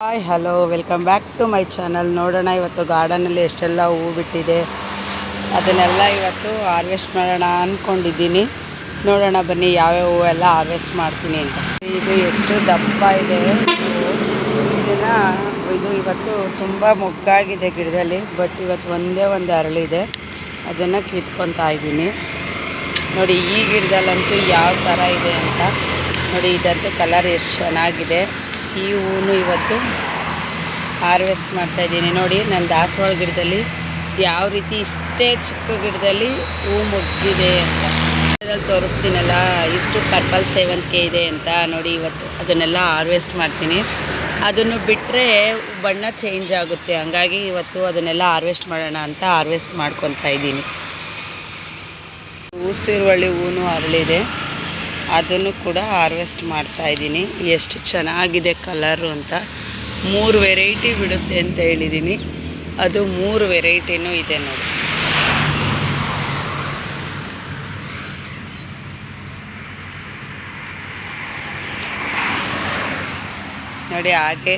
Hi hello welcome back to my channel. ನೋಡೋಣ ಇವತ್ತು ಗಾರ್ಡನಲ್ಲಿ ಎಷ್ಟೆಲ್ಲ ಹೂವು ಬಿಟ್ಟಿದೆ ಅದನ್ನೆಲ್ಲ ಇವತ್ತು ಹಾರ್ವೆಸ್ಟ್ ಮಾಡೋಣ ಅಂದ್ಕೊಂಡಿದ್ದೀನಿ. ನೋಡೋಣ ಬನ್ನಿ ಯಾವ್ಯಾವ ಹೂವೆಲ್ಲ ಹಾರ್ವೆಸ್ಟ್ ಮಾಡ್ತೀನಿ ಅಂತ. ಇದು ಎಷ್ಟು ದಪ್ಪ ಇದೆ ಇದು ಇವತ್ತು ತುಂಬ ಮೊಗ್ಗಾಗಿದೆ ಗಿಡದಲ್ಲಿ. ಬಟ್ ಇವತ್ತು ಒಂದೇ ಒಂದು ಅರಳಿದೆ, ಅದನ್ನು ಕಿತ್ಕೊತಾ ಇದ್ದೀನಿ. ನೋಡಿ ಈ ಗಿಡದಲ್ಲಂತೂ ಯಾವ ಥರ ಇದೆ ಅಂತ ನೋಡಿ. ಇದಂತೂ ಕಲರ್ ಎಷ್ಟು ಚೆನ್ನಾಗಿದೆ. ಈ ಹೂವು ಇವತ್ತು ಹಾರ್ವೆಸ್ಟ್ ಮಾಡ್ತಾಯಿದ್ದೀನಿ. ನೋಡಿ ನನ್ನ ದಾಸವಾಳ ಗಿಡದಲ್ಲಿ ಯಾವ ರೀತಿ ಇಷ್ಟೇ ಚಿಕ್ಕ ಗಿಡದಲ್ಲಿ ಹೂವು ಮುಗ್ದಿದೆ ಅಂತ ತೋರಿಸ್ತೀನಲ್ಲ. ಇಷ್ಟು ಪರ್ಪಲ್ ಸೇವಂತಿಗೆ ಇದೆ ಅಂತ ನೋಡಿ. ಇವತ್ತು ಅದನ್ನೆಲ್ಲ ಹಾರ್ವೆಸ್ಟ್ ಮಾಡ್ತೀನಿ. ಅದನ್ನು ಬಿಟ್ಟರೆ ಬಣ್ಣ ಚೇಂಜ್ ಆಗುತ್ತೆ, ಹಂಗಾಗಿ ಇವತ್ತು ಅದನ್ನೆಲ್ಲ ಹಾರ್ವೆಸ್ಟ್ ಮಾಡೋಣ ಅಂತ ಹಾರ್ವೆಸ್ಟ್ ಮಾಡ್ಕೊತಾ ಇದ್ದೀನಿ. ಊಸಿರುವಳ್ಳಿ ಹೂವು ಅರಳಿದೆ, ಅದನ್ನು ಕೂಡ ಹಾರ್ವೆಸ್ಟ್ ಮಾಡ್ತಾಯಿದ್ದೀನಿ. ಎಷ್ಟು ಚೆನ್ನಾಗಿದೆ ಕಲರು ಅಂತ. 3 ವೆರೈಟಿ ಬಿಡುತ್ತೆ ಅಂತ ಹೇಳಿದ್ದೀನಿ, ಅದು 3 ವೆರೈಟಿನೂ ಇದೆ ನೋಡಿ. ನೋಡಿ ಹಾಗೆ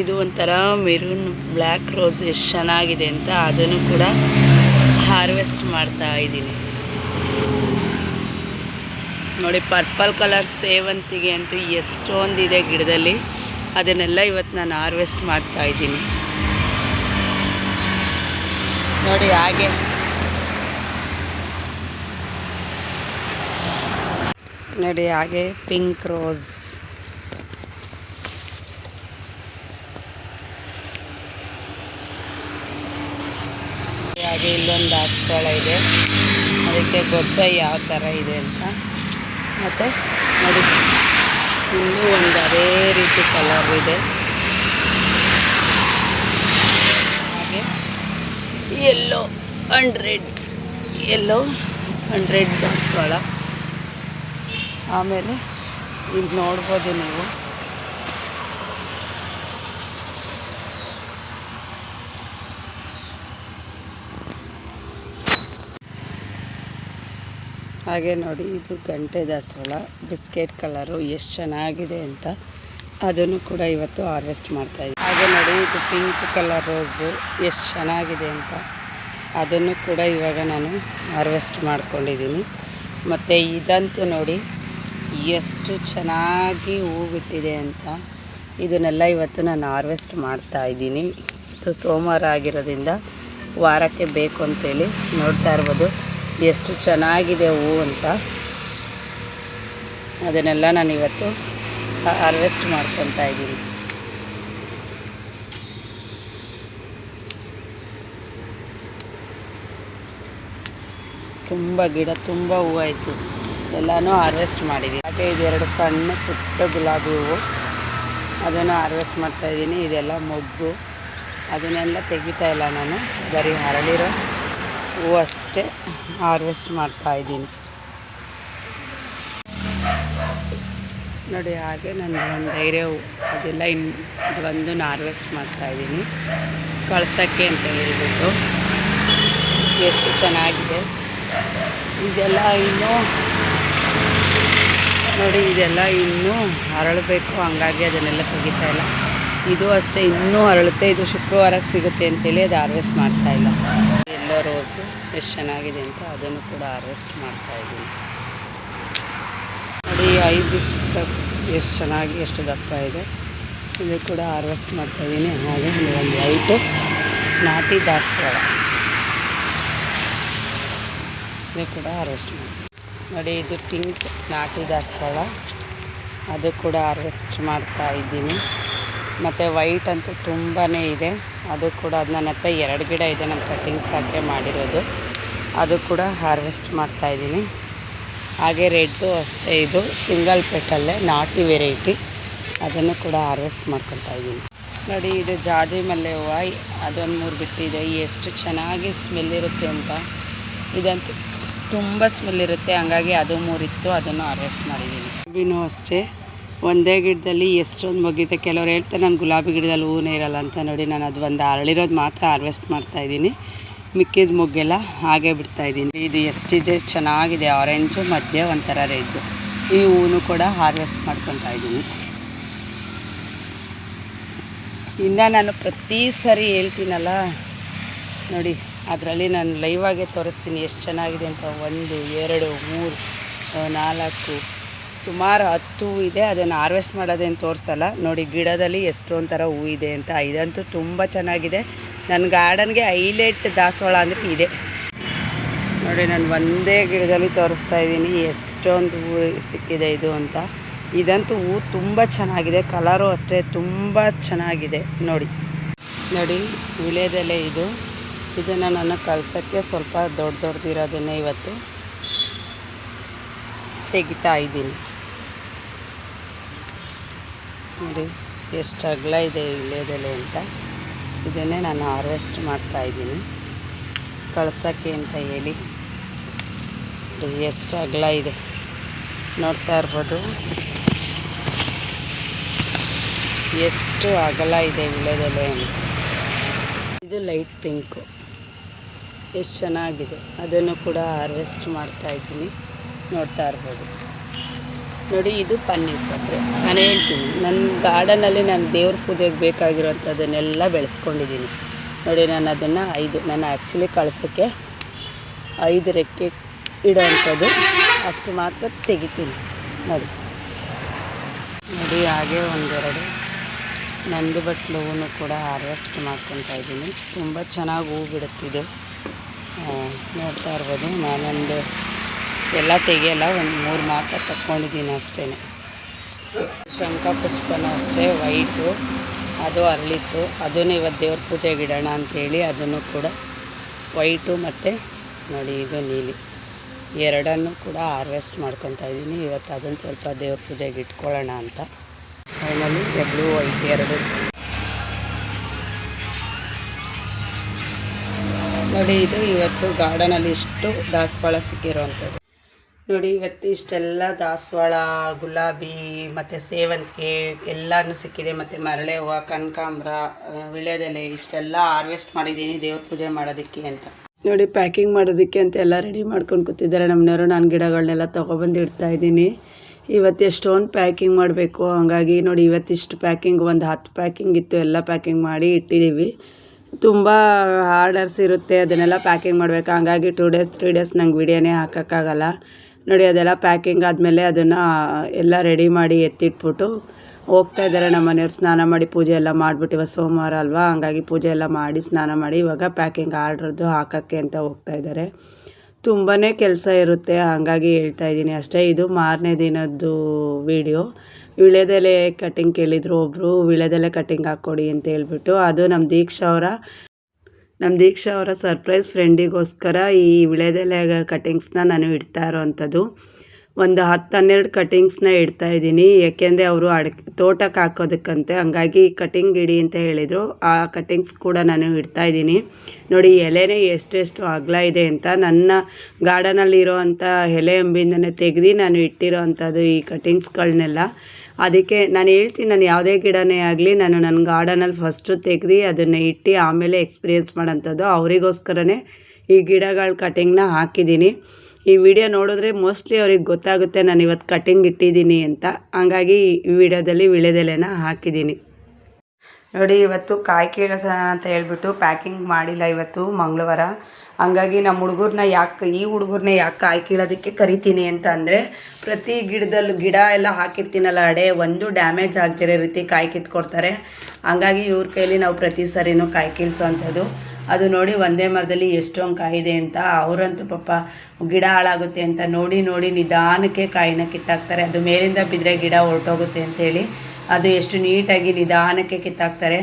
ಇದು ಒಂಥರ ಮೆರೂನ್ ಬ್ಲ್ಯಾಕ್ ರೋಸ್ ಎಷ್ಟು ಚೆನ್ನಾಗಿದೆ ಅಂತ ಅದನ್ನು ಕೂಡ ಹಾರ್ವೆಸ್ಟ್ ಮಾಡ್ತಾ ಇದ್ದೀನಿ. ನೋಡಿ ಪರ್ಪಲ್ ಕಲರ್ ಸೇವಂತಿಗೆ ಅಂತೂ ಎಷ್ಟೊಂದಿದೆ ಗಿಡದಲ್ಲಿ, ಅದನ್ನೆಲ್ಲ ಇವತ್ತು ನಾನು ಹಾರ್ವೆಸ್ಟ್ ಮಾಡ್ತಾ ಇದ್ದೀನಿ. ನೋಡಿ ಹಾಗೆ ನೋಡಿ ಹಾಗೆ ಪಿಂಕ್ ರೋಸ್, ಹಾಗೆ ಇಲ್ಲೊಂದು ದಾಸವಾಳ ಇದೆ, ಅದಕ್ಕೆ ಗೊತ್ತ ಯಾವ ಥರ ಇದೆ ಅಂತ. ಮತ್ತು ನೋಡಿ ಇನ್ನೂ ಒಂದು ಅದೇ ರೀತಿ ಕಲರ್ ಇದೆ. ಹಾಗೆ ಯೆಲ್ಲೋ ಆ್ಯಂಡ್ ರೆಡ್ ದಾಸವಾಳ. ಆಮೇಲೆ ಇಲ್ಲಿ ನೋಡ್ಬೋದು ನೀವು ಹಾಗೆ ನೋಡಿ ಇದು ಗಂಟೆ ದಾಸವಾಳ ಬಿಸ್ಕೆಟ್ ಕಲರು ಎಷ್ಟು ಚೆನ್ನಾಗಿದೆ ಅಂತ ಅದನ್ನು ಕೂಡ ಇವತ್ತು ಹಾರ್ವೆಸ್ಟ್ ಮಾಡ್ತಾಯಿದ್ದೀನಿ. ಹಾಗೆ ನೋಡಿ ಇದು ಪಿಂಕ್ ಕಲರ್ ರೋಸು ಎಷ್ಟು ಚೆನ್ನಾಗಿದೆ ಅಂತ ಅದನ್ನು ಕೂಡ ಇವಾಗ ನಾನು ಹಾರ್ವೆಸ್ಟ್ ಮಾಡ್ಕೊಂಡಿದ್ದೀನಿ. ಮತ್ತು ಇದಂತೂ ನೋಡಿ ಎಷ್ಟು ಚೆನ್ನಾಗಿ ಹೂವು ಬಿಟ್ಟಿದೆ ಅಂತ ಇದನ್ನೆಲ್ಲ ಇವತ್ತು ನಾನು ಹಾರ್ವೆಸ್ಟ್ ಮಾಡ್ತಾಯಿದ್ದೀನಿ. ಇದು ಸೋಮವಾರ ಆಗಿರೋದ್ರಿಂದ ವಾರಕ್ಕೆ ಬೇಕು ಅಂತೇಳಿ ನೋಡ್ತಾ ಇರ್ಬೋದು ಎಷ್ಟು ಚೆನ್ನಾಗಿದೆ ಹೂವು ಅಂತ. ಅದನ್ನೆಲ್ಲ ನಾನು ಇವತ್ತು ಹಾರ್ವೆಸ್ಟ್ ಮಾಡ್ಕೊತಾ ಇದ್ದೀನಿ. ತುಂಬ ಗಿಡ ತುಂಬ ಹೂವು ಆಯಿತು, ಎಲ್ಲನೂ ಹಾರ್ವೆಸ್ಟ್ ಮಾಡಿದ್ದೀನಿ. ಹಾಗೆ ಇದೆರಡು ಸಣ್ಣ ಪುಟ್ಟ ಗುಲಾಬಿ ಹೂವು, ಅದನ್ನು ಹಾರ್ವೆಸ್ಟ್ ಮಾಡ್ತಾಯಿದ್ದೀನಿ. ಇದೆಲ್ಲ ಮೊಗ್ಗು, ಅದನ್ನೆಲ್ಲ ತೆಗಿತಾ ಇಲ್ಲ ನಾನು, ಬರೀ ಅರಳಿರೋ ಹೂವು ಅಷ್ಟೇ ಹಾರ್ವೆಸ್ಟ್ ಮಾಡ್ತಾಯಿದ್ದೀನಿ. ನೋಡಿ ಹಾಗೆ ನನ್ನ ಒಂದು ಧೈರ್ಯ ಹೂವು ಅದೆಲ್ಲ ಅದೊಂದನ್ನು ಹಾರ್ವೆಸ್ಟ್ ಮಾಡ್ತಾಯಿದ್ದೀನಿ ಕಳ್ಸೋಕ್ಕೆ ಅಂತ ಹೇಳಿಬಿಟ್ಟು. ಎಷ್ಟು ಚೆನ್ನಾಗಿದೆ ಇದೆಲ್ಲ. ಇನ್ನೂ ನೋಡಿ ಇದೆಲ್ಲ ಇನ್ನೂ ಅರಳಬೇಕು, ಹಂಗಾಗಿ ಅದನ್ನೆಲ್ಲ ತೆಗಿತಾ ಇಲ್ಲ. ಇದು ಅಷ್ಟೇ ಇನ್ನೂ ಅರಳುತ್ತೆ, ಇದು ಶುಕ್ರವಾರಕ್ಕೆ ಸಿಗುತ್ತೆ ಅಂತೇಳಿ ಅದು ಹಾರ್ವೆಸ್ಟ್ ಮಾಡ್ತಾಯಿಲ್ಲ. ಎಲ್ಲೋ ರೋಸು ಎಷ್ಟು ಚೆನ್ನಾಗಿದೆ ಅಂತ ಅದನ್ನು ಕೂಡ ಹಾರ್ವೆಸ್ಟ್ ಮಾಡ್ತಾಯಿದ್ದೀನಿ. ನೋಡಿ ಹೈಬಿಸ್ಕಸ್ ಎಷ್ಟು ಚೆನ್ನಾಗಿ ಎಷ್ಟು ದಪ್ಪ ಇದೆ, ಇದು ಕೂಡ ಹಾರ್ವೆಸ್ಟ್ ಮಾಡ್ತಾಯಿದ್ದೀನಿ. ಹಾಗೆ ಒಂದು ವೈಟು ನಾಟಿ ದಾಸವಾಳ, ಇದು ಕೂಡ ಹಾರ್ವೆಸ್ಟ್ ಮಾಡ್ತೀನಿ. ನೋಡಿ ಇದು ಪಿಂಕ್ ನಾಟಿ ದಾಸವಾಳ, ಅದು ಕೂಡ ಹಾರ್ವೆಸ್ಟ್ ಮಾಡ್ತಾ ಇದ್ದೀನಿ. ಮತ್ತು ವೈಟ್ ಅಂತೂ ತುಂಬಾ ಇದೆ, ಅದು ಕೂಡ ಅದು ನನ್ನ ಹತ್ರ 2 ಗಿಡ ಇದೆ, ನಮ್ಮ ಕಟ್ಟಿಂಗ್ಸ್ ಹಾಕಿ ಮಾಡಿರೋದು, ಅದು ಕೂಡ ಹಾರ್ವೆಸ್ಟ್ ಮಾಡ್ತಾಯಿದ್ದೀನಿ. ಹಾಗೆ ರೆಡ್ಡು ಅಷ್ಟೇ, ಇದು ಸಿಂಗಲ್ ಪೆಟಲ್ಲೇ ನಾಟಿ ವೆರೈಟಿ, ಅದನ್ನು ಕೂಡ ಹಾರ್ವೆಸ್ಟ್ ಮಾಡ್ಕೊತಾ ಇದ್ದೀನಿ. ನೋಡಿ ಇದು ಜಾಜಿ ಮಲ್ಲೆ ಹೂವು, ಅದೊಂದು 3 ಬಿಟ್ಟಿದೆ. ಎಷ್ಟು ಚೆನ್ನಾಗಿ ಸ್ಮೆಲ್ ಇರುತ್ತೆ ಅಂತ, ಇದಂತೂ ತುಂಬ ಸ್ಮೆಲ್ ಇರುತ್ತೆ, ಹಂಗಾಗಿ ಅದು 3 ಇತ್ತು, ಅದನ್ನು ಹಾರ್ವೆಸ್ಟ್ ಮಾಡಿದ್ದೀನಿ. ಗುಲಾಬಿನೂ ಅಷ್ಟೇ ಒಂದೇ ಗಿಡದಲ್ಲಿ ಎಷ್ಟೊಂದು ಮೊಗ್ಗಿದೆ. ಕೆಲವ್ರು ಹೇಳ್ತಾರೆ ನಾನು ಗುಲಾಬಿ ಗಿಡದಲ್ಲಿ ಹೂವೇ ಇರಲ್ಲ ಅಂತ. ನೋಡಿ ನಾನು ಅದು ಒಂದು ಅರಳಿರೋದು ಮಾತ್ರ ಹಾರ್ವೆಸ್ಟ್ ಮಾಡ್ತಾಯಿದ್ದೀನಿ, ಮಿಕ್ಕಿದ ಮೊಗ್ಗೆಲ್ಲ ಹಾಗೆ ಬಿಡ್ತಾಯಿದ್ದೀನಿ. ಇದು ಎಷ್ಟಿದೆ ಚೆನ್ನಾಗಿದೆ, ಆರೆಂಜು ಮಧ್ಯೆ ಒಂಥರ ರೆಡ್ಡು. ಈ ಹೂವು ಕೂಡ ಹಾರ್ವೆಸ್ಟ್ ಮಾಡ್ಕೊತಾ ಇದ್ದೀನಿ. ಇನ್ನು ನಾನು ಪ್ರತಿ ಸರಿ ಹೇಳ್ತೀನಲ್ಲ ನೋಡಿ, ಅದರಲ್ಲಿ ನಾನು ಲೈವಾಗೆ ತೋರಿಸ್ತೀನಿ ಎಷ್ಟು ಚೆನ್ನಾಗಿದೆ ಅಂತ. 1 2 3 4 ಸುಮಾರು 10 ಹೂ ಇದೆ. ಅದನ್ನು ಹಾರ್ವೆಸ್ಟ್ ಮಾಡೋದೇನು ತೋರಿಸಲ್ಲ. ನೋಡಿ ಗಿಡದಲ್ಲಿ ಎಷ್ಟೊಂದು ಥರ ಹೂ ಇದೆ ಅಂತ. ಇದಂತೂ ತುಂಬ ಚೆನ್ನಾಗಿದೆ. ನನ್ನ ಗಾರ್ಡನ್ಗೆ ಹೈಲೈಟ್ ದಾಸವಾಳ ಅಂದರೆ ಇದೆ ನೋಡಿ. ನಾನು ಒಂದೇ ಗಿಡದಲ್ಲಿ ತೋರಿಸ್ತಾ ಇದ್ದೀನಿ ಎಷ್ಟೊಂದು ಹೂ ಸಿಕ್ಕಿದೆ ಇದು ಅಂತ. ಇದಂತೂ ಹೂ ತುಂಬ ಚೆನ್ನಾಗಿದೆ, ಕಲರು ಅಷ್ಟೇ ತುಂಬ ಚೆನ್ನಾಗಿದೆ ನೋಡಿ. ನೋಡಿ ವಿಳ್ಯದೆಲೆ ಇದನ್ನು ನಾನು ಕಳ್ಸೋಕ್ಕೆ ಸ್ವಲ್ಪ ದೊಡ್ಡದಿರೋದನ್ನೇ ಇವತ್ತು ತೆಗಿತಾ ಇದ್ದೀನಿ ನೋಡಿ. ಎಷ್ಟು ಅಗಲ ಇದೆ ವಿಳ್ಯದೆಲೆ ಅಂತ. ಇದನ್ನೇ ನಾನು ಹಾರ್ವೆಸ್ಟ್ ಮಾಡ್ತಾಯಿದ್ದೀನಿ ಕಳ್ಸೋಕ್ಕೆ ಅಂತ ಹೇಳಿ. ಎಷ್ಟು ಅಗಲ ಇದೆ ನೋಡ್ತಾ ಇರ್ಬೋದು, ಎಷ್ಟು ಅಗಲ ಇದೆ ವಿಳ್ಯದೆಲೆ ಅಂತ. ಇದು ಲೈಟ್ ಪಿಂಕು, ಎಷ್ಟು ಚೆನ್ನಾಗಿದೆ. ಅದನ್ನು ಕೂಡ ಹಾರ್ವೆಸ್ಟ್ ಮಾಡ್ತಾಯಿದ್ದೀನಿ ನೋಡ್ತಾ ಇರ್ಬೋದು ನೋಡಿ. ಇದು ಪನ್ನೀರ್ ಪತ್ರೆ. ನಾನು ಹೇಳ್ತೀನಿ, ನನ್ನ ಗಾರ್ಡನಲ್ಲಿ ನಾನು ದೇವ್ರ ಪೂಜೆಗೆ ಬೇಕಾಗಿರೋಂಥದ್ದನ್ನೆಲ್ಲ ಬೆಳೆಸ್ಕೊಂಡಿದ್ದೀನಿ ನೋಡಿ. ನಾನು ಅದನ್ನು ನಾನು ಆ್ಯಕ್ಚುಲಿ ಕಳ್ಸೋಕ್ಕೆ 5 ರೆಕ್ಕೆ ಇಡೋವಂಥದ್ದು, ಅಷ್ಟು ಮಾತ್ರ ತೆಗಿತೀನಿ ನೋಡಿ. ಹಾಗೆ 1-2 ನಂದಿ ಬಟ್ಲು ಹೂವು ಕೂಡ ಹಾರ್ವೆಸ್ಟ್ ಮಾಡ್ಕೊತಾ ಇದ್ದೀನಿ. ತುಂಬ ಚೆನ್ನಾಗಿ ಹೂ ಬಿಡುತ್ತಿದ್ದು ನೋಡ್ತಾ ಇರ್ಬೋದು. ನಾನೊಂದು ಎಲ್ಲ ತೆಗಿಯಲ್ಲ, 1-3 ಮಾತ್ರ ತಕ್ಕೊಂಡಿದ್ದೀನಿ ಅಷ್ಟೇ. ಶಂಖಪುಷ್ಪನೂ ಅಷ್ಟೇ ವೈಟು, ಅದು ಅರಳಿತ್ತು. ಅದನ್ನು ಇವತ್ತು ದೇವ್ರ ಪೂಜೆಗೆ ಇಡೋಣ ಅಂಥೇಳಿ ಅದನ್ನು ಕೂಡ ವೈಟು ಮತ್ತು ನೋಡಿ ಇದು ನೀಲಿ ಎರಡನ್ನೂ ಕೂಡ ಹಾರ್ವೆಸ್ಟ್ ಮಾಡ್ಕೊತಾ ಇದ್ದೀನಿ ಇವತ್ತು. ಅದನ್ನು ಸ್ವಲ್ಪ ದೇವ್ರ ಪೂಜೆಗೆ ಇಟ್ಕೊಳ್ಳೋಣ ಅಂತ. ಫೈನಲಿ ಬ್ಲೂ ವೈಟ್ 2 ನೋಡಿ. ಇದು ಇವತ್ತು ಗಾರ್ಡನಲ್ಲಿ ಇಷ್ಟು ದಾಸವಾಳ ಸಿಕ್ಕಿರೋವಂಥದ್ದು ನೋಡಿ. ಇವತ್ತು ಇಷ್ಟೆಲ್ಲ ದಾಸವಾಳ, ಗುಲಾಬಿ ಮತ್ತು ಸೇವಂತಿಗೆ ಎಲ್ಲನೂ ಸಿಕ್ಕಿದೆ. ಮತ್ತು ಮರಳೆ ಹೂವು, ಕನಕಾಂಬರ, ವಿಳ್ಯದೆಲೆ ಇಷ್ಟೆಲ್ಲ ಹಾರ್ವೆಸ್ಟ್ ಮಾಡಿದ್ದೀನಿ ದೇವ್ರ ಪೂಜೆ ಮಾಡೋದಕ್ಕೆ ಅಂತ ನೋಡಿ. ಪ್ಯಾಕಿಂಗ್ ಮಾಡೋದಕ್ಕೆ ಅಂತ ಎಲ್ಲ ರೆಡಿ ಮಾಡ್ಕೊಂಡು ಕೂತಿದ್ದಾರೆ ನಮ್ಮನೆಯವರು. ನಾನು ಗಿಡಗಳನ್ನೆಲ್ಲ ತೊಗೊಬಂದು ಇಡ್ತಾಯಿದ್ದೀನಿ. ಇವತ್ತು ಎಷ್ಟೊಂದು ಪ್ಯಾಕಿಂಗ್ ಮಾಡಬೇಕು, ಹಾಗಾಗಿ ನೋಡಿ ಇವತ್ತಿಷ್ಟು ಪ್ಯಾಕಿಂಗ್, ಒಂದು 10 ಪ್ಯಾಕಿಂಗ್ ಇತ್ತು, ಎಲ್ಲ ಪ್ಯಾಕಿಂಗ್ ಮಾಡಿ ಇಟ್ಟಿದ್ದೀವಿ. ತುಂಬ ಆರ್ಡರ್ಸ್ ಇರುತ್ತೆ, ಅದನ್ನೆಲ್ಲ ಪ್ಯಾಕಿಂಗ್ ಮಾಡಬೇಕು. ಹಾಗಾಗಿ 2 ಡೇಸ್ 3 ಡೇಸ್ ನಂಗೆ ವಿಡಿಯೋನೇ ಹಾಕೋಕ್ಕಾಗಲ್ಲ ನೋಡಿ. ಅದೆಲ್ಲ ಪ್ಯಾಕಿಂಗ್ ಆದಮೇಲೆ ಅದನ್ನು ಎಲ್ಲ ರೆಡಿ ಮಾಡಿ ಎತ್ತಿಟ್ಬಿಟ್ಟು ಹೋಗ್ತಾ ಇದ್ದಾರೆ ನಮ್ಮ ಮನೆಯವ್ರು. ಸ್ನಾನ ಮಾಡಿ ಪೂಜೆ ಎಲ್ಲ ಮಾಡಿಬಿಟ್ಟು, ಇವತ್ತು ಸೋಮವಾರ ಅಲ್ವಾ, ಹಂಗಾಗಿ ಪೂಜೆ ಎಲ್ಲ ಮಾಡಿ ಸ್ನಾನ ಮಾಡಿ ಇವಾಗ ಪ್ಯಾಕಿಂಗ್ ಆರ್ಡ್ರದ್ದು ಹಾಕೋಕ್ಕೆ ಅಂತ ಹೋಗ್ತಾ ಇದ್ದಾರೆ. ತುಂಬಾ ಕೆಲಸ ಇರುತ್ತೆ, ಹಾಗಾಗಿ ಹೇಳ್ತಾ ಇದ್ದೀನಿ ಅಷ್ಟೇ. ಇದು ಮಾರನೇ ದಿನದ್ದು ವಿಡಿಯೋ. ವಿಳ್ಯದೆಲೆ ಕಟ್ಟಿಂಗ್ ಕೇಳಿದರು ಒಬ್ಬರು, ವಿಳ್ಯದೆಲೆ ಕಟ್ಟಿಂಗ್ ಹಾಕ್ಕೊಡಿ ಅಂತ ಹೇಳ್ಬಿಟ್ಟು. ಅದು ನಮ್ಮ ದೀಕ್ಷಾ ಅವರ ಸರ್ಪ್ರೈಸ್ ಫ್ರೆಂಡಿಗೋಸ್ಕರ ಈ ವಿಳ್ಯದೆಲೆ ಕಟ್ಟಿಂಗ್ಸ್ನ ನಾನು ಇಡ್ತಾ ಇರೋವಂಥದ್ದು. ಒಂದು 10-12 ಕಟ್ಟಿಂಗ್ಸ್ನ ಇಡ್ತಾಯಿದ್ದೀನಿ, ಏಕೆಂದರೆ ಅವರು ತೋಟಕ್ಕೆ ಹಾಕೋದಕ್ಕಂತೆ, ಹಂಗಾಗಿ ಕಟ್ಟಿಂಗ್ ಇಡಿ ಅಂತ ಹೇಳಿದರು. ಆ ಕಟ್ಟಿಂಗ್ಸ್ ಕೂಡ ನಾನು ಇಡ್ತಾಯಿದ್ದೀನಿ ನೋಡಿ. ಎಲೆನೇ ಎಷ್ಟೆಷ್ಟು ಅಗಲ ಇದೆ ಅಂತ. ನನ್ನ ಗಾರ್ಡನಲ್ಲಿರೋ ಅಂಥ ಎಲೆ ಅಂಬಿಂದನೇ ತೆಗೆದು ನಾನು ಇಟ್ಟಿರೋ ಅಂಥದ್ದು ಈ ಕಟ್ಟಿಂಗ್ಸ್ಗಳನ್ನೆಲ್ಲ. ಅದಕ್ಕೆ ನಾನು ಹೇಳ್ತೀನಿ, ನಾನು ಯಾವುದೇ ಗಿಡನೇ ಆಗಲಿ ನಾನು ನನ್ನ ಗಾರ್ಡನಲ್ಲಿ ಫಸ್ಟು ತೆಗೆದು ಅದನ್ನು ಇಟ್ಟು ಆಮೇಲೆ ಎಕ್ಸ್ಪೀರಿಯೆನ್ಸ್ ಮಾಡೋಂಥದ್ದು. ಅವರಿಗೋಸ್ಕರನೇ ಈ ಗಿಡಗಳ ಕಟ್ಟಿಂಗ್ನ ಹಾಕಿದ್ದೀನಿ. ಈ ವಿಡಿಯೋ ನೋಡಿದ್ರೆ ಮೋಸ್ಟ್ಲಿ ಅವ್ರಿಗೆ ಗೊತ್ತಾಗುತ್ತೆ ನಾನು ಇವತ್ತು ಕಟ್ಟಿಂಗ್ ಇಟ್ಟಿದ್ದೀನಿ ಅಂತ. ಹಂಗಾಗಿ ಈ ವಿಡಿಯೋದಲ್ಲಿ ವಿಳ್ಯದೆಲೆನ ಹಾಕಿದ್ದೀನಿ ನೋಡಿ. ಇವತ್ತು ಕಾಯಿ ಕೀಳೋಣ ಅಂತ ಹೇಳ್ಬಿಟ್ಟು ಪ್ಯಾಕಿಂಗ್ ಮಾಡಿಲ್ಲ ಇವತ್ತು ಮಂಗಳವಾರ. ಹಂಗಾಗಿ ನಮ್ಮ ಹುಡುಗರನ್ನ ಯಾಕೆ ಕಾಯಿ ಕೀಳೋದಕ್ಕೆ ಕರಿತೀನಿ ಅಂತ ಅಂದರೆ, ಪ್ರತಿ ಗಿಡ ಎಲ್ಲ ಹಾಕಿರ್ತೀನಲ್ಲ ಅಡೆ, ಒಂದು ಡ್ಯಾಮೇಜ್ ಆಗ್ತಿರೋ ರೀತಿ ಕಾಯಿ ಕಿತ್ಕೊಡ್ತಾರೆ. ಹಂಗಾಗಿ ಇವ್ರ ಕೈಲಿ ನಾವು ಪ್ರತಿ ಸರಿನೂ ಕಾಯಿ ಕೀಳ್ಸೋ ಅಂಥದ್ದು. ಅದು ನೋಡಿ ಒಂದೇ ಮರದಲ್ಲಿ ಎಷ್ಟೊಂದು ಕಾಯಿದೆ ಅಂತ. ಅವರಂತೂ ಪಾಪ ಗಿಡ ಹಾಳಾಗುತ್ತೆ ಅಂತ ನೋಡಿ ನಿಧಾನಕ್ಕೆ ಕಾಯಿನ ಕಿತ್ತಾಕ್ತಾರೆ. ಅದು ಮೇಲಿಂದ ಬಿದ್ದರೆ ಗಿಡ ಹೊರಟೋಗುತ್ತೆ ಅಂಥೇಳಿ ಅದು ಎಷ್ಟು ನೀಟಾಗಿ ನಿಧಾನಕ್ಕೆ ಕಿತ್ತಾಕ್ತಾರೆ.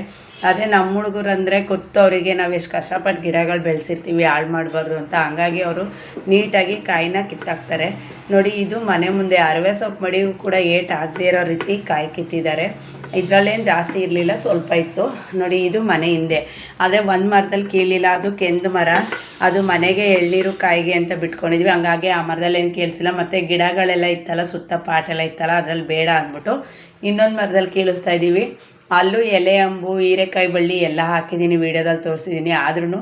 ಅದೇ ನಮ್ಮ ಹುಡುಗರು ಅಂದರೆ ಗೊತ್ತು ಅವರಿಗೆ ನಾವು ಎಷ್ಟು ಕಷ್ಟಪಟ್ಟು ಗಿಡಗಳು ಬೆಳೆಸಿರ್ತೀವಿ, ಹಾಳು ಮಾಡಬಾರ್ದು ಅಂತ. ಹಂಗಾಗಿ ಅವರು ನೀಟಾಗಿ ಕಾಯಿನ ಕಿತ್ತಾಕ್ತಾರೆ ನೋಡಿ. ಇದು ಮನೆ ಮುಂದೆ ಅರವೆ ಸೊಪ್ಪು ಮಡಿಗೂ ಕೂಡ ಏಟ್ ಆಗದೇ ಇರೋ ರೀತಿ ಕಾಯಿ ಕಿತ್ತಿದ್ದಾರೆ. ಇದರಲ್ಲೇನು ಜಾಸ್ತಿ ಇರಲಿಲ್ಲ, ಸ್ವಲ್ಪ ಇತ್ತು ನೋಡಿ. ಇದು ಮನೆ ಹಿಂದೆ, ಆದರೆ ಒಂದು ಮರದಲ್ಲಿ ಕೀಳಿಲ್ಲ, ಅದು ಕೆಂದು ಮರ. ಅದು ಮನೆಗೆ ಎಳ್ನೀರು ಕಾಯಿಗೆ ಅಂತ ಬಿಟ್ಕೊಂಡಿದ್ವಿ, ಹಂಗಾಗಿ ಆ ಮರದಲ್ಲಿ ಏನು ಕೇಳಿಸಿಲ್ಲ. ಮತ್ತು ಗಿಡಗಳೆಲ್ಲ ಇತ್ತಲ್ಲ, ಸುತ್ತ ಪಾಟೆಲ್ಲ ಇತ್ತಲ್ಲ, ಅದ್ರಲ್ಲಿ ಬೇಡ ಅಂದ್ಬಿಟ್ಟು ಇನ್ನೊಂದು ಮರದಲ್ಲಿ ಕೀಳಿಸ್ತಾ ಇದ್ದೀವಿ. ಅಲ್ಲೂ ಎಲೆ ಅಂಬು, ಹೀರೆಕಾಯಿ ಬಳ್ಳಿ ಎಲ್ಲ ಹಾಕಿದ್ದೀನಿ, ವೀಡಿಯೋದಲ್ಲಿ ತೋರಿಸಿದ್ದೀನಿ. ಆದ್ರೂ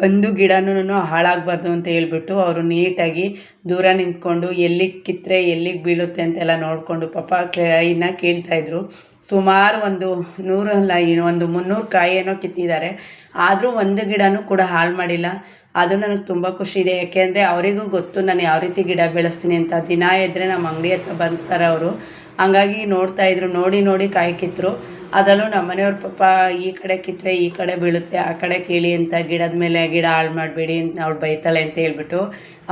ಒಂದು ಗಿಡನೂ ಹಾಳಾಗಬಾರ್ದು ಅಂತ ಹೇಳ್ಬಿಟ್ಟು ಅವರು ನೀಟಾಗಿ ದೂರ ನಿಂತ್ಕೊಂಡು ಎಲ್ಲಿಗೆ ಕಿತ್ತರೆ ಎಲ್ಲಿಗೆ ಬೀಳುತ್ತೆ ಅಂತೆಲ್ಲ ನೋಡಿಕೊಂಡು ಪಾಪ ಕಾಯಿನ ಕೇಳ್ತಾಯಿದ್ರು. ಸುಮಾರು ಒಂದು 100 ಅಲ್ಲ, ಒಂದು 300 ಕಾಯಿ ಏನೋ ಕಿತ್ತಿದ್ದಾರೆ. ಆದರೂ ಒಂದು ಗಿಡನೂ ಕೂಡ ಹಾಳು ಮಾಡಿಲ್ಲ. ಅದು ನನಗೆ ತುಂಬ ಖುಷಿ ಇದೆ. ಯಾಕೆಂದರೆ ಅವರಿಗೂ ಗೊತ್ತು ನಾನು ಯಾವ ರೀತಿ ಗಿಡ ಬೆಳೆಸ್ತೀನಿ ಅಂತ. ದಿನ ಎದ್ದರೆ ನಮ್ಮ ಅಂಗಡಿ ಹತ್ರ ಬರ್ತಾರೆ ಅವರು. ಹಂಗಾಗಿ ನೋಡ್ತಾಯಿದ್ರು, ನೋಡಿ ನೋಡಿ ಕಾಯಿ ಕಿತ್ತರು. ಅದರಲ್ಲೂ ನಮ್ಮ ಮನೆಯವ್ರ ಪಾಪ ಈ ಕಡೆ ಕಿತ್ತರೆ ಈ ಕಡೆ ಬೀಳುತ್ತೆ, ಆ ಕಡೆ ಕೀಳಿ ಅಂತ, ಗಿಡದ ಮೇಲೆ ಗಿಡ ಹಾಳು ಮಾಡಬೇಡಿ ಅಂತ ಅವಳು ಬೈತಾಳೆ ಅಂತ ಹೇಳ್ಬಿಟ್ಟು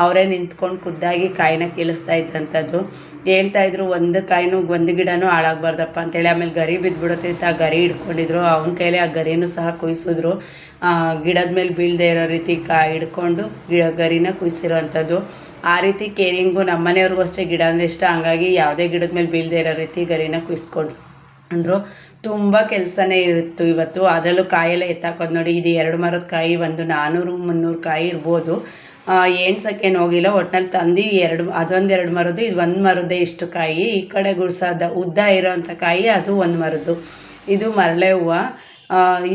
ಅವರೇ ನಿಂತ್ಕೊಂಡು ಖುದ್ದಾಗಿ ಕಾಯಿನ ಕೀಳಿಸ್ತಾ ಇದ್ದಂಥದ್ದು. ಹೇಳ್ತಾಯಿದ್ರು ಒಂದು ಗಿಡನೂ ಹಾಳಾಗಬಾರ್ದಪ್ಪ ಅಂತೇಳಿ. ಆಮೇಲೆ ಗರಿ ಬಿದ್ದುಬಿಡುತ್ತೆ ಅಂತ ಆ ಗರಿ ಹಿಡ್ಕೊಂಡಿದ್ರು. ಅವನ ಕೈಲೇ ಆ ಗರಿನೂ ಸಹ ಕುಯ್ಸಿದ್ರು. ಗಿಡದ ಮೇಲೆ ಬೀಳದೇ ಇರೋ ರೀತಿ ಹಿಡ್ಕೊಂಡು ಗರಿನ ಕುಯ್ಸಿರೋ ಅಂಥದ್ದು. ಆ ರೀತಿ ಕೇರಿಂಗು ನಮ್ಮ ಮನೆಯವ್ರಿಗೂ ಅಷ್ಟೇ ಗಿಡ ಅಂದರೆ ಇಷ್ಟ. ಹಂಗಾಗಿ ಯಾವುದೇ ಗಿಡದ ಮೇಲೆ ಬೀಳದೇ ಇರೋ ರೀತಿ ಗರಿನ ಕುಯ್ಸ್ಕೊಂಡು ಅಂದರು. ತುಂಬ ಕೆಲಸನೇ ಇತ್ತು ಇವತ್ತು. ಅದರಲ್ಲೂ ಕಾಯೆಲ್ಲ ಎತ್ತಾಕೋದು ನೋಡಿ. ಇದು 2 ಮರದ ಕಾಯಿ, ಒಂದು 400-300 ಕಾಯಿ ಇರ್ಬೋದು. ಎಣ್ಸೋಕ್ಕೇನು ಹೋಗಿಲ್ಲ. ಒಟ್ನಲ್ಲಿ ತಂದು ಅದೊಂದು 2 ಮರದ್ದು, ಇದು 1 ಮರದ್ದೇ ಇಷ್ಟು ಕಾಯಿ. ಈ ಕಡೆ ಗುಡ್ಸೋದ ಉದ್ದ ಇರೋವಂಥ ಕಾಯಿ ಅದು 1 ಮರದ್ದು. ಇದು ಮರಳೆ ಹೂವು.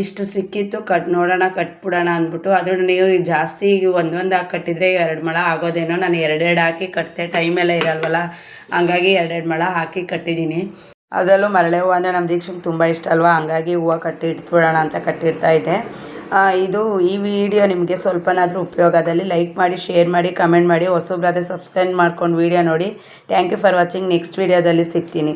ಇಷ್ಟು ಸಿಕ್ಕಿತ್ತು, ನೋಡೋಣ ಕಟ್ಬಿಡೋಣ ಅಂದ್ಬಿಟ್ಟು. ಅದು ನೀವು ಜಾಸ್ತಿ ಒಂದೊಂದು ಹಾಕಿ ಕಟ್ಟಿದರೆ 2 ಮೊಳ ಆಗೋದೇನೋ. ನಾನು 2 ಹಾಕಿ ಕಟ್ತೆ, ಟೈಮೆಲ್ಲ ಇರಲ್ವಲ್ಲ, ಹಂಗಾಗಿ 2 ಮೊಳ ಹಾಕಿ ಕಟ್ಟಿದ್ದೀನಿ. ಅದರಲ್ಲೂ ಮರಳೆ ಹೂವು ಅಂದರೆ ನಮ್ಮ ದೀಕ್ಷೆಗೆ ತುಂಬ ಇಷ್ಟ ಅಲ್ವಾ, ಹಂಗಾಗಿ ಹೂವು ಕಟ್ಟಿ ಇಟ್ಬಿಡೋಣ ಅಂತ ಕಟ್ಟಿರ್ತಾ ಇದ್ದೆ. ಈ ವಿಡಿಯೋ ನಿಮಗೆ ಸ್ವಲ್ಪನಾದರೂ ಉಪಯೋಗದಲ್ಲಿ ಲೈಕ್ ಮಾಡಿ, ಶೇರ್ ಮಾಡಿ, ಕಮೆಂಟ್ ಮಾಡಿ. ಹೊಸಬ್ರಾದರೆ ಸಬ್ಸ್ಕ್ರೈಬ್ ಮಾಡ್ಕೊಂಡು ವಿಡಿಯೋ ನೋಡಿ. Thank you for watching. Next ವಿಡಿಯೋದಲ್ಲಿ ಸಿಗ್ತೀನಿ.